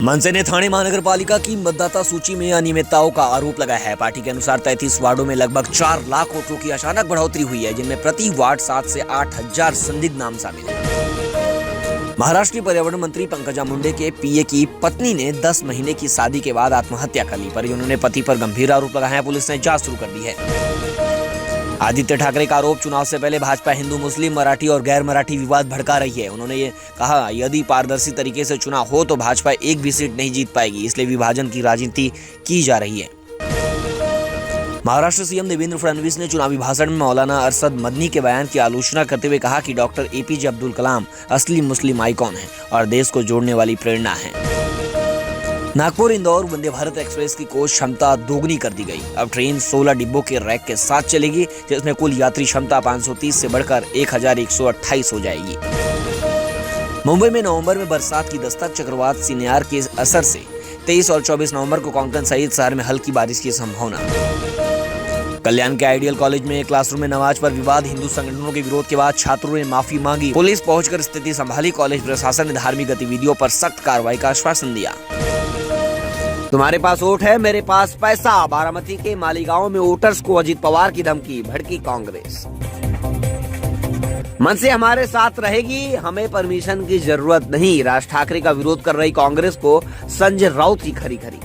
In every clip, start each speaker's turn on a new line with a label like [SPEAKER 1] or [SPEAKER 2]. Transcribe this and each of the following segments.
[SPEAKER 1] मनसे ने ठाणे महानगरपालिका की मतदाता सूची में अनियमितताओं का आरोप लगाया है। पार्टी के अनुसार 33 वार्डों में लगभग 4 लाख वोटरों की अचानक बढ़ोतरी हुई है, जिनमें प्रति वार्ड 7 से 8 हजार संदिग्ध नाम शामिल है। महाराष्ट्र के पर्यावरण मंत्री पंकजा मुंडे के पीए की पत्नी ने 10 महीने की शादी के बाद आत्महत्या कर ली, पर उन्होंने पति पर गंभीर आरोप लगाया है। पुलिस ने जांच शुरू कर दी है। आदित्य ठाकरे का आरोप, चुनाव से पहले भाजपा हिंदू, मुस्लिम, मराठी और गैर मराठी विवाद भड़का रही है। उन्होंने ये कहा, यदि पारदर्शी तरीके से चुनाव हो तो भाजपा एक भी सीट नहीं जीत पाएगी, इसलिए विभाजन की राजनीति की जा रही है। महाराष्ट्र सीएम देवेंद्र फडणवीस ने चुनावी भाषण में मौलाना अरशद मदनी के बयान की आलोचना करते हुए कहा कि डॉक्टर एपीजे अब्दुल कलाम असली मुस्लिम आइकॉन है और देश को जोड़ने वाली प्रेरणा है। नागपुर इंदौर वंदे भारत एक्सप्रेस की कोच क्षमता दोगुनी कर दी गई। अब ट्रेन 16 डिब्बों के रैक के साथ चलेगी, जिसमें कुल यात्री क्षमता 530 से बढ़कर 1128 हो जाएगी। मुंबई में नवंबर में बरसात की दस्तक, चक्रवात सिनियार के असर से 23 और 24 नवंबर को कोंकण सहित शहर में हल्की बारिश की संभावना। कल्याण के आइडियल कॉलेज में क्लासरूम में नमाज पर विवाद, हिंदू संगठनों के विरोध के बाद छात्रों ने माफी मांगी। पुलिस पहुंचकर स्थिति संभाली। कॉलेज प्रशासन ने धार्मिक गतिविधियों पर सख्त कार्रवाई का आश्वासन दिया। तुम्हारे पास वोट है, मेरे पास पैसा। बारामती के मालीगांव में वोटर्स को अजित पवार की धमकी, भड़की कांग्रेस। मनसे हमारे साथ रहेगी, हमें परमिशन की जरूरत नहीं। राज ठाकरे का विरोध कर रही कांग्रेस को संजय राउत की खरी खरी।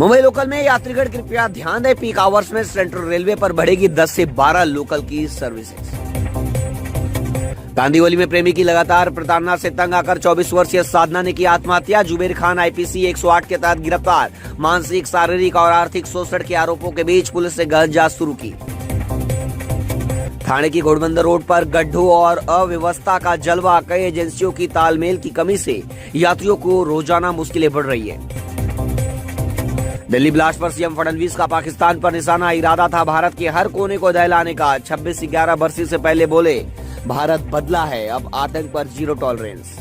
[SPEAKER 1] मुंबई लोकल में यात्रीगण कृपया ध्यान दें, पीक आवर्स में सेंट्रल रेलवे पर बढ़ेगी 10 से 12 लोकल की सर्विसेज। कांदिवली में प्रेमी की लगातार प्रताड़ना से तंग आकर 24 वर्षीय साधना ने की आत्महत्या। जुबेर खान आईपीसी 108 के तहत गिरफ्तार। मानसिक, शारीरिक और आर्थिक शोषण के आरोपों के बीच पुलिस ने गहन जांच शुरू की। ठाणे की घोड़बंदर रोड पर गड्ढों और अव्यवस्था का जलवा, कई एजेंसियों की तालमेल की कमी से यात्रियों को रोजाना मुश्किलें बढ़ रही है। दिल्ली ब्लास्ट पर सीएम फडणवीस का पाकिस्तान पर निशाना, इरादा था भारत के हर कोने को दहलाने का। 26/11 बरसी से पहले बोले, भारत बदला है, अब आतंक पर जीरो टॉलरेंस।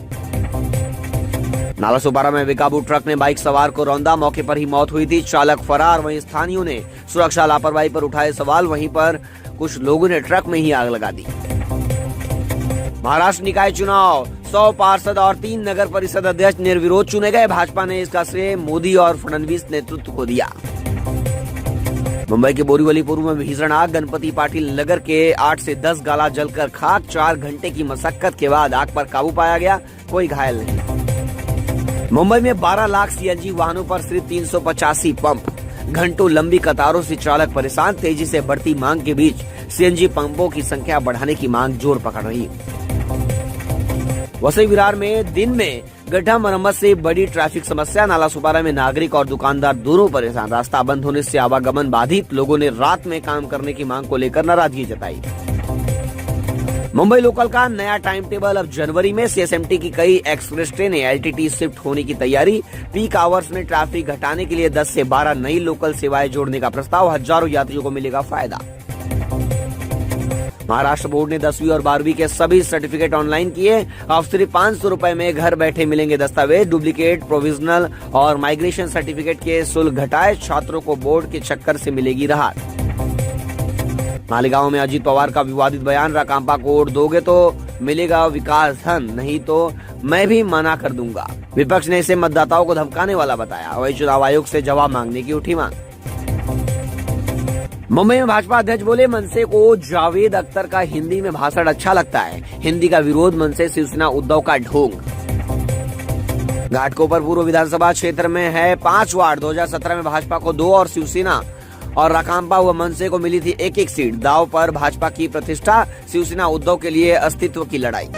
[SPEAKER 1] नाला सोपारा में बेकाबू ट्रक ने बाइक सवार को रौंदा, मौके पर ही मौत हुई थी। चालक फरार। वहीं स्थानीयों ने सुरक्षा लापरवाही पर उठाए सवाल। वहीं पर कुछ लोगों ने ट्रक में ही आग लगा दी। महाराष्ट्र निकाय चुनाव, 100 पार्षद और 3 नगर परिषद अध्यक्ष निर्विरोध चुने गए। भाजपा ने इसका श्रेय मोदी और फडणवीस नेतृत्व को दिया। मुंबई के बोरीवलीपुर में भीषण आग, गणपति पाटिल नगर के 8 से 10 गाला जलकर खाक। 4 घंटे की मशक्कत के बाद आग पर काबू पाया गया, कोई घायल नहीं। मुंबई में 12 लाख सीएनजी वाहनों पर सिर्फ 385 पंप। घंटों लंबी कतारों से चालक परेशान। तेजी से बढ़ती मांग के बीच सीएनजी पंपों की संख्या बढ़ाने की मांग जोर पकड़ रही है। वसई विरार में दिन में गड्ढा मरम्मत से बड़ी ट्रैफिक समस्या। नाला सुपारा में नागरिक और दुकानदार दोनों परेशान। रास्ता बंद होने से आवागमन बाधित। लोगों ने रात में काम करने की मांग को लेकर नाराजगी जताई। मुंबई लोकल का नया टाइम टेबल, अब जनवरी में सीएसएमटी की कई एक्सप्रेस ट्रेनें एलटीटी शिफ्ट होने की तैयारी। पीक आवर्स में ट्रैफिक घटाने के लिए 10 से 12 नई लोकल सेवाएं जोड़ने का प्रस्ताव। हजारों यात्रियों को मिलेगा फायदा। महाराष्ट्र बोर्ड ने 10वीं और 12वीं के सभी सर्टिफिकेट ऑनलाइन किए। अब सिर्फ 500 रुपए में घर बैठे मिलेंगे दस्तावेज। डुप्लीकेट, प्रोविजनल और माइग्रेशन सर्टिफिकेट के शुल्क घटाए। छात्रों को बोर्ड के चक्कर से मिलेगी राहत। मालीगांव में अजित पवार का विवादित बयान, राकांपा को वोट दोगे तो मिलेगा विकास धन, नहीं तो मैं भी मना कर दूंगा। विपक्ष ने इसे मतदाताओं को धमकाने वाला बताया। वही चुनाव आयोग से जवाब मांगने की उठी मांग। मुंबई में भाजपा अध्यक्ष बोले, मनसे को जावेद अख्तर का हिंदी में भाषण अच्छा लगता है। हिंदी का विरोध मनसे शिवसेना उद्धव का ढोंग। घाटकोपर पूर्व विधानसभा क्षेत्र में है 5 वार्ड। 2017 में भाजपा को 2 और शिवसेना और राकांपा व मनसे को मिली थी 1-1 सीट। दाव पर भाजपा की प्रतिष्ठा, शिवसेना उद्धव के लिए अस्तित्व की लड़ाई।